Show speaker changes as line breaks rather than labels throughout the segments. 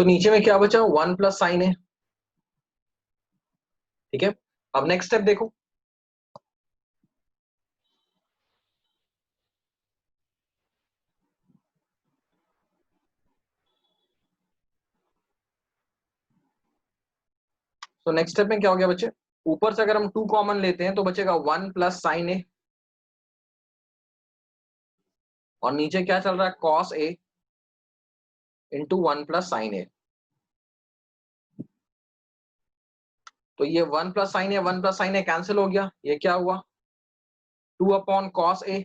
तो नीचे में क्या बचा, 1 प्लस साइन है। ठीक है, अब नेक्स्ट स्टेप देखो। तो नेक्स्ट स्टेप में क्या हो गया बच्चे, ऊपर से अगर हम 2 कॉमन लेते हैं तो बचेगा 1 प्लस साइन ए, और नीचे क्या चल रहा है, cos A into 1 plus sign ए। तो ये 1 प्लस साइन ए, 1 प्लस साइन ए कैंसिल हो गया, ये क्या हुआ, 2 अपॉन कॉस ए।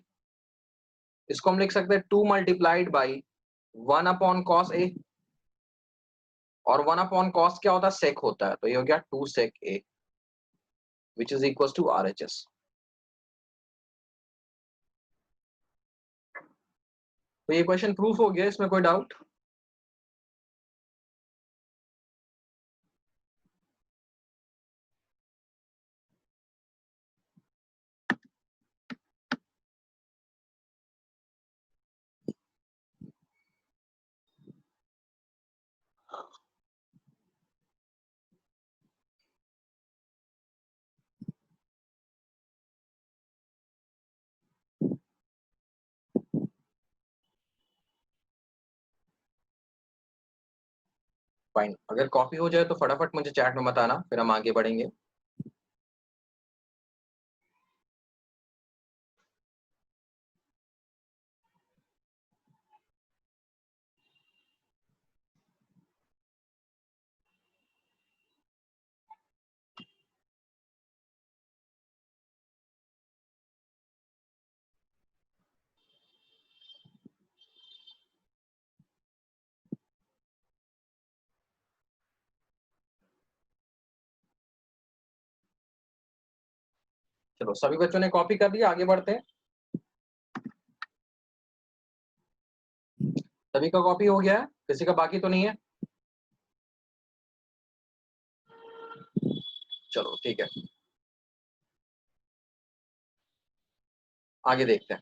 इसको हम लिख सकते हैं 2 multiplied by 1 upon cos A, और 1 अपॉन कॉस क्या होता है, सेक होता है, तो ये हो गया 2 sec A, which is equal to R H S. तो ये क्वेश्चन प्रूफ हो गया, इसमें कोई डाउट? फाइन, अगर कॉपी हो जाए तो फटाफट मुझे चैट में बताना, फिर हम आगे बढ़ेंगे। चलो सभी बच्चों ने कॉपी कर दिया, आगे बढ़ते हैं। सभी का कॉपी हो गया है, किसी का बाकी तो नहीं है? चलो ठीक है, आगे देखते हैं।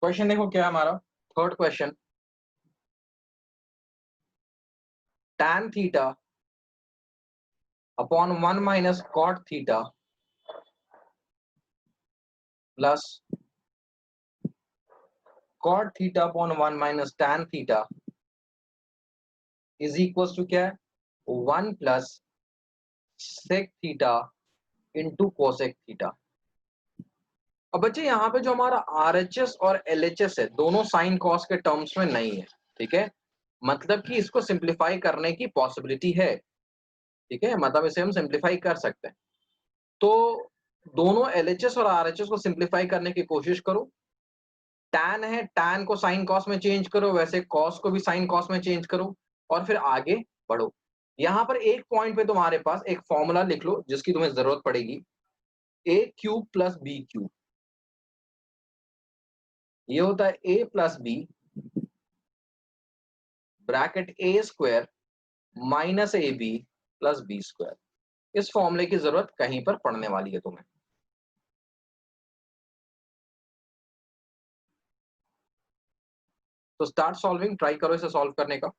क्वेश्चन देखो क्या है हमारा, third question. tan theta upon 1 minus cot theta plus cot theta upon 1 minus tan theta is equal to क्या है, 1 plus sec theta into cosec theta. अब बच्चे यहाँ पे जो हमारा आरएचएस और एलएचएस है, दोनों साइन कॉस के टर्म्स में नहीं है। ठीक है, मतलब कि इसको सिंप्लीफाई करने की पॉसिबिलिटी है। ठीक है, मतलब इसे हम सिंप्लीफाई कर सकते हैं। तो दोनों एलएचएस और आरएचएस को सिंप्लीफाई करने की कोशिश करो। टैन है, टैन को साइन कॉस में चेंज करो, वैसे कॉस को भी साइन कॉस में चेंज करो, और फिर आगे बढ़ो। यहां पर एक पॉइंट पे तुम्हारे पास एक फॉर्मूला लिख लो जिसकी तुम्हें जरूरत पड़ेगी, A cube plus B cube. ये होता है A plus B bracket A square minus A B plus B square. इस फॉर्मूले की जरूरत कहीं पर पड़ने वाली है तुम्हें। तो स्टार्ट सॉल्विंग, ट्राई करो इसे सॉल्व करने का।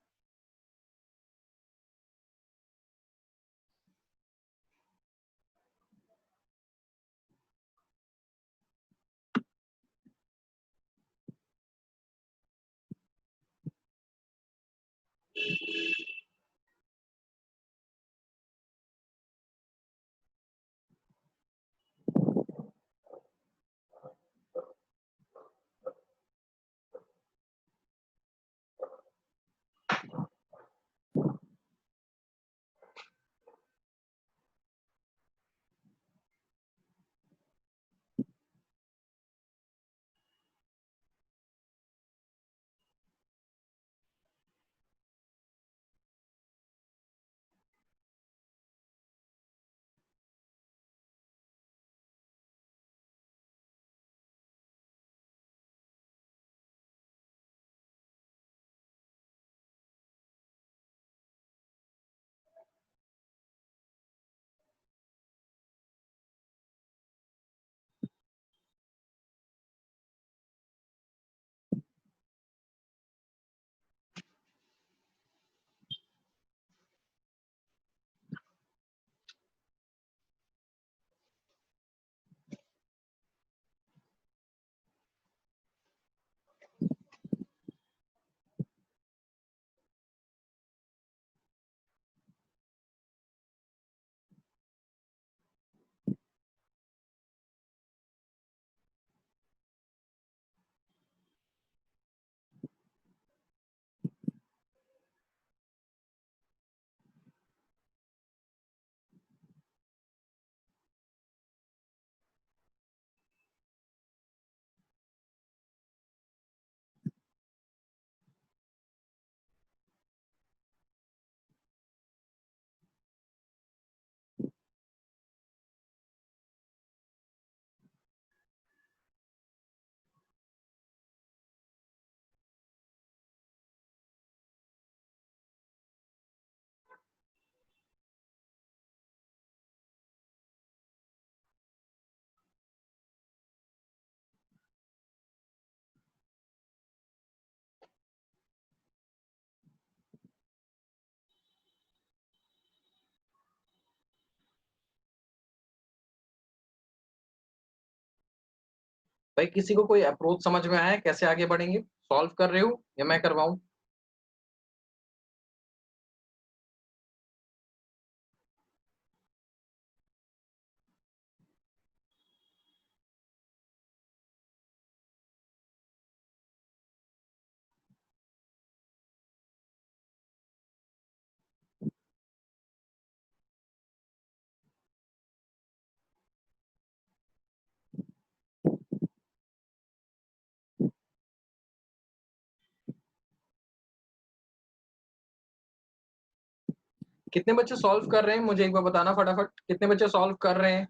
भाई किसी को कोई अप्रोच समझ में आया कैसे आगे बढ़ेंगे? सॉल्व कर रहे हो या मैं करवाऊं? कितने बच्चे सॉल्व कर रहे हैं मुझे एक बार बताना फटाफट, कितने बच्चे सॉल्व कर रहे हैं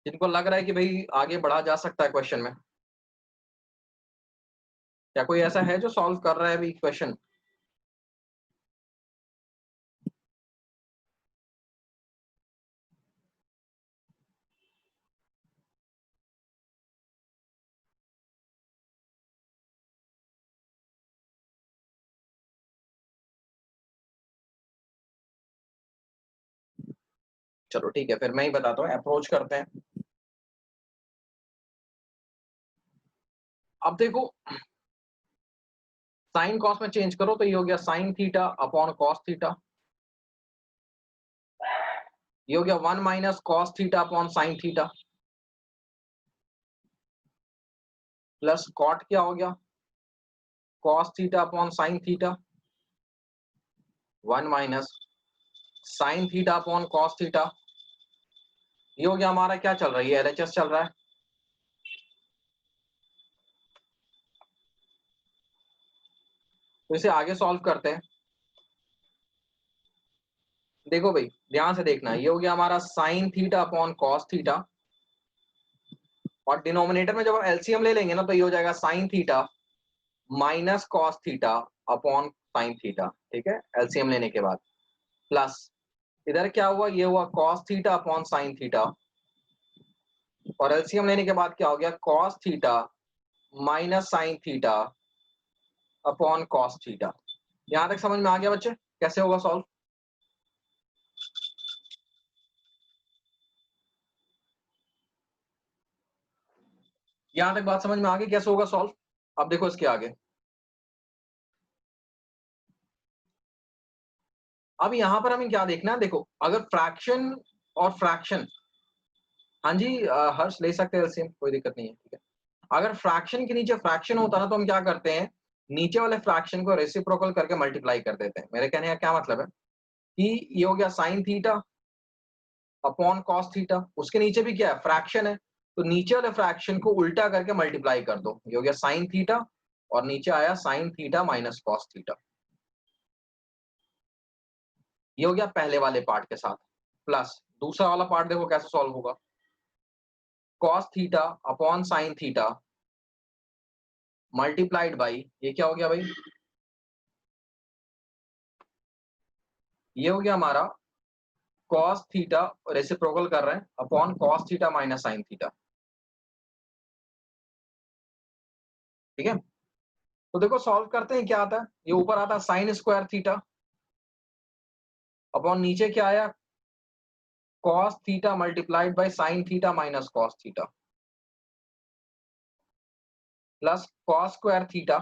जिनको लग रहा है कि भाई आगे बढ़ा जा सकता है क्वेश्चन में? क्या कोई ऐसा है जो सॉल्व कर रहा है अभी क्वेश्चन? चलो ठीक है, फिर मैं ही बताता हूँ, अप्रोच करते हैं। अब देखो, साइन कॉस में चेंज करो तो ये हो गया sine theta upon cos theta, ये हो गया 1 minus cos theta upon sine theta, plus cot क्या हो गया, cos theta upon sine theta, 1 minus sine theta upon cos theta, ये हो गया हमारा क्या चल रहा है, ये एलएचएस चल रहा है। तो इसे आगे सॉल्व करते हैं। देखो भाई ध्यान से देखना, ये हो गया हमारा sign theta upon cos theta, और डिनोमिनेटर में जब हम एलसीएम ले लेंगे ना तो ये हो जाएगा sine theta minus cos theta upon sine theta, ठीक है, एलसीएम लेने के बाद, प्लस इधर क्या हुआ, ये हुआ cos theta upon sine theta, और एलसीएम लेने के बाद क्या हो गया, cos theta minus sine theta upon cos theta. यहां तक समझ में आ गया बच्चे कैसे होगा सॉल्व? यहां तक बात समझ में आ गई कैसे होगा सॉल्व? अब देखो इसके आगे, अब यहां पर हमें क्या देखना है, देखो अगर फ्रैक्शन और फ्रैक्शन, हाँ जी हर्ष ले सकते हैं एलसीएम, कोई दिक्कत नहीं है, ठीक है। अगर फ्रैक्शन के नीचे फ्रैक्शन होता ना तो हम क्या करते हैं, नीचे वाले फ्रैक्शन को रेसिप्रोकल करके मल्टीप्लाई कर देते हैं। मेरे कहने का क्या मतलब है कि ये हो गया sine theta upon cos theta, उसके नीचे भी क्या है, फ्रैक्शन है, तो नीचे वाले फ्रैक्शन को उल्टा करके मल्टीप्लाई कर दो, ये हो गया साइन थीटा, और नीचे आया sine theta minus cos theta, ये हो गया पहले वाले पार्ट के साथ। प्लस दूसरा वाला पार्ट देखो कैसे सॉल्व होगा, cos theta upon sine theta multiplied by, ये क्या हो गया भाई, ये हो गया हमारा कॉस थीटा, रेसिप्रोकल कर रहे हैं, upon cos theta minus sine theta, ठीक है। तो देखो सॉल्व करते हैं, क्या आता है, ये ऊपर आता है साइन स्क्वायर थीटा अपॉन नीचे क्या आया, cos theta multiplied by sine theta minus cos theta, plus cos square theta,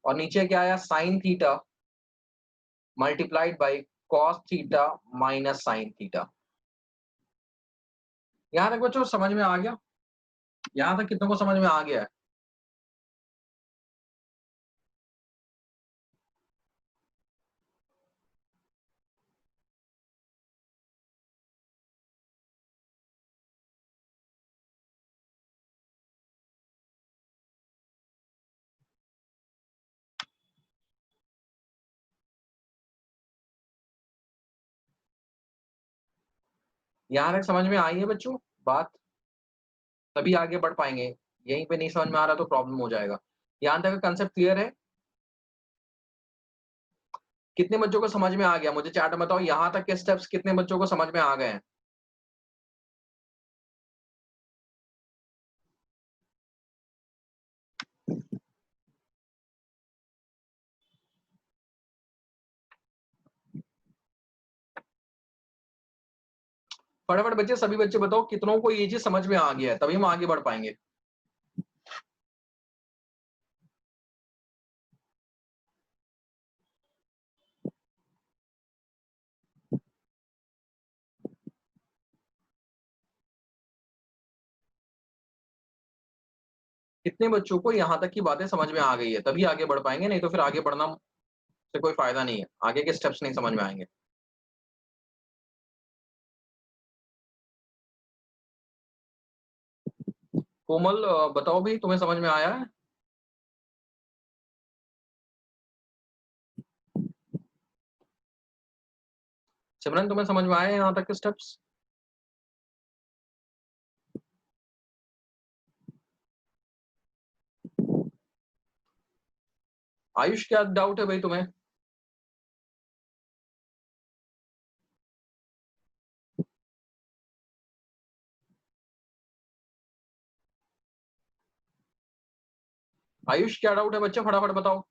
और नीचे क्या आया, sine theta multiplied by cos theta minus sine theta. यहां तक बच्चों समझ में आ गया? यहां तक कितनों को समझ में आ गया है? यहां तक समझ में आई है बच्चों बात? तभी आगे बढ़ पाएंगे, यहीं पे नहीं समझ में आ रहा तो प्रॉब्लम हो जाएगा। यहां तक का कंसेप्ट क्लियर है? कितने बच्चों को समझ में आ गया मुझे चैट में बताओ, यहां तक के स्टेप्स कितने बच्चों को समझ में आ गए हैं? फटाफट बच्चे, सभी बच्चे बताओ कितनों को ये चीज समझ में आ गया है, तभी हम आगे बढ़ पाएंगे। कितने बच्चों को यहाँ तक की बातें समझ में आ गई है, तभी आगे बढ़ पाएंगे, नहीं तो फिर आगे बढ़ना से कोई फायदा नहीं है, आगे के स्टेप्स नहीं समझ में आएंगे। कोमल बताओ भाई, तुम्हें समझ में आया है? सिमरन तुम्हें समझ में आया है यहाँ तक के स्टेप्स? आयुष क्या डाउट है भाई तुम्हें? आयुष क्या डाउट है बच्चे, फटाफट बताओ।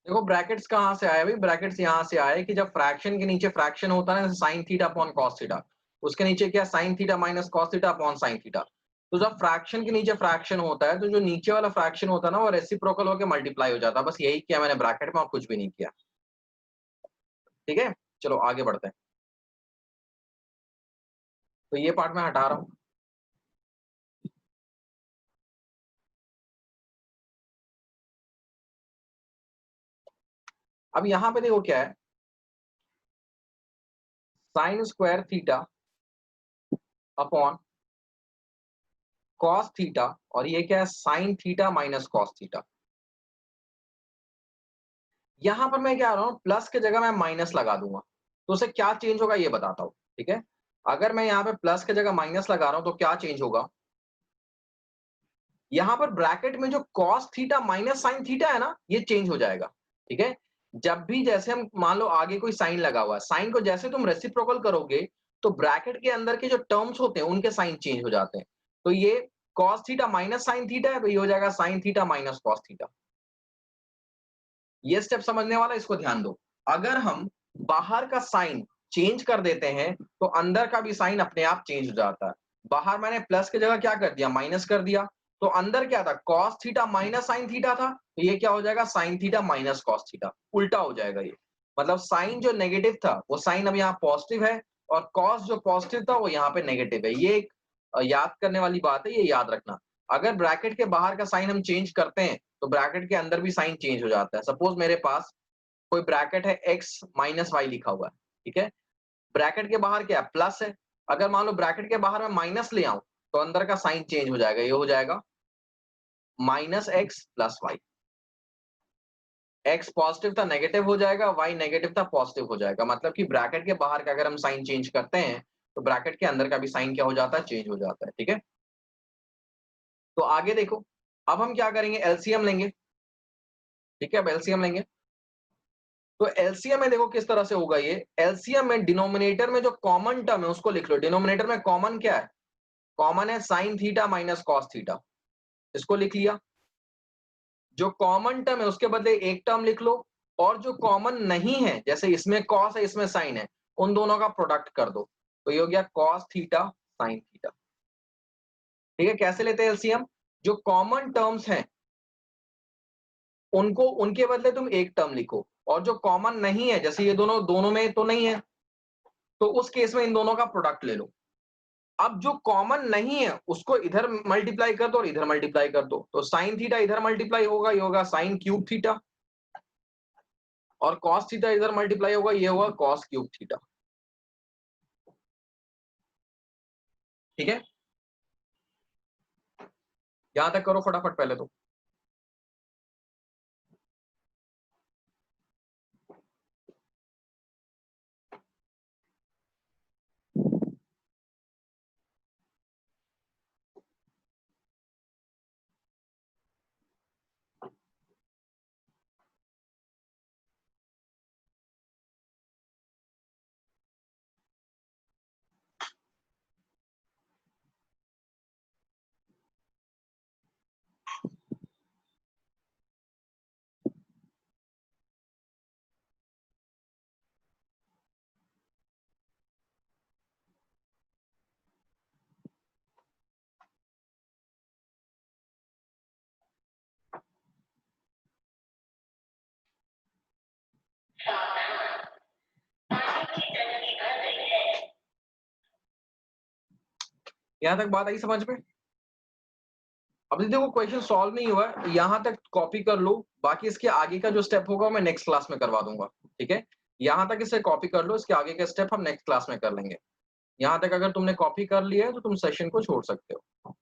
देखो ब्रैकेट्स कहाँ से आए भाई, ब्रैकेट्स यहाँ से आए कि जब फ्रैक्शन के नीचे फ्रैक्शन होता है ना, sign theta upon cos theta, उसके नीचे क्या sine theta minus cos theta upon sine theta. तो जब फ्रैक्शन के नीचे फ्रैक्शन होता है तो जो नीचे वाला फ्रैक्शन होता है ना वो रेसिप्रोकल होकर मल्टीप्लाई हो जाता है, बस यही किया मैंने ब्रैकेट में और कुछ भी नहीं किया। ठीक है, चलो आगे बढ़ते हैं। तो ये पार्ट मैं हटा रहा हूं। अब यहां पे देखो क्या है, sine square theta upon cos theta, और ये क्या है sine theta minus cos theta. यहां पर मैं क्या आ रहा हूं, प्लस की जगह मैं माइनस लगा दूंगा, तो उससे क्या चेंज होगा ये बताता हूं। ठीक है, अगर मैं यहाँ पे प्लस की जगह माइनस लगा रहा हूं तो क्या चेंज होगा, यहां पर ब्रैकेट में जो cos theta minus sine theta है ना ये चेंज हो जाएगा। ठीक है, जब भी जैसे हम मान लो आगे कोई साइन लगा हुआ है, साइन को जैसे तुम रेसिप्रोकल करोगे तो ब्रैकेट के अंदर के जो टर्म्स होते हैं उनके साइन चेंज हो जाते हैं। तो ये cos theta minus sine theta है, तो ये हो जाएगा sine theta minus cos theta. ये स्टेप समझने वाला, इसको ध्यान दो। अगर हम बाहर का साइन चेंज कर देते हैं तो अंदर का भी साइन अपने आप चेंज हो जाता है। बाहर मैंने प्लस की जगह क्या कर दिया, माइनस कर दिया, तो अंदर क्या था, cos theta minus sine theta था, तो ये क्या हो जाएगा sine theta minus cos theta, उल्टा हो जाएगा ये। मतलब साइन जो नेगेटिव था वो साइन अब यहाँ पॉजिटिव है, और कॉस जो पॉजिटिव था वो यहाँ पे नेगेटिव है। ये एक याद करने वाली बात है, ये याद रखना। अगर ब्रैकेट के बाहर का साइन हम चेंज करते हैं तो ब्रैकेट के अंदर भी साइन चेंज हो जाता है। सपोज मेरे पास कोई ब्रैकेट है एक्स माइनस वाई लिखा हुआ है, ठीक है, ब्रैकेट के बाहर क्या है प्लस है, अगर मान लो ब्रैकेट के बाहर मैं माइनस ले आऊं तो अंदर का साइन चेंज हो जाएगा, ये हो जाएगा minus X plus Y. X positive था नेगेटिव हो जाएगा, वाई नेगेटिव था पॉजिटिव हो जाएगा। मतलब कि ब्रैकेट के बाहर का अगर हम साइन चेंज करते हैं तो ब्रैकेट के अंदर का भी साइन क्या हो जाता है, चेंज हो जाता है। ठीक है, तो आगे देखो, अब हम क्या करेंगे, एलसीएम लेंगे। ठीक है, अब एलसीएम लेंगे, तो एलसीएम में देखो किस तरह से होगा ये। एलसीएम में डिनोमिनेटर में जो कॉमन टर्म है उसको लिख लो। डिनोमिनेटर में कॉमन क्या है, कॉमन है sine theta minus cos theta, इसको लिख लिया। जो कॉमन टर्म है उसके बदले एक टर्म लिख लो, और जो कॉमन नहीं है जैसे इसमें कॉस है इसमें साइन है, उन दोनों का प्रोडक्ट कर दो, तो ये हो गया कॉस थीटा साइन थीटा। ठीक है, कैसे लेते हैं एलसीएम, जो कॉमन टर्म्स हैं उनको उनके बदले तुम एक टर्म लिखो, और जो कॉमन नहीं है जैसे ये दोनों दोनों में तो नहीं है तो उस केस में इन दोनों का प्रोडक्ट ले लो। अब जो कॉमन नहीं है उसको इधर मल्टीप्लाई कर दो और इधर मल्टीप्लाई कर दो, तो साइन थीटा इधर मल्टीप्लाई होगा, ये होगा साइन क्यूब थीटा, और कॉस थीटा इधर मल्टीप्लाई होगा, ये होगा कॉस क्यूब थीटा। ठीक है, यहां तक करो फटाफट पहले तो। यहाँ तक बात आई समझ में? अभी देखो क्वेश्चन सॉल्व नहीं हुआ है, यहाँ तक कॉपी कर लो, बाकी इसके आगे का जो स्टेप होगा मैं नेक्स्ट क्लास में करवा दूँगा, ठीक है? यहाँ तक इसे कॉपी कर लो, इसके आगे का स्टेप हम नेक्स्ट क्लास में कर लेंगे। यहाँ तक अगर तुमने कॉपी कर लिया है तो तुम सेशन को छोड़ सकते हो।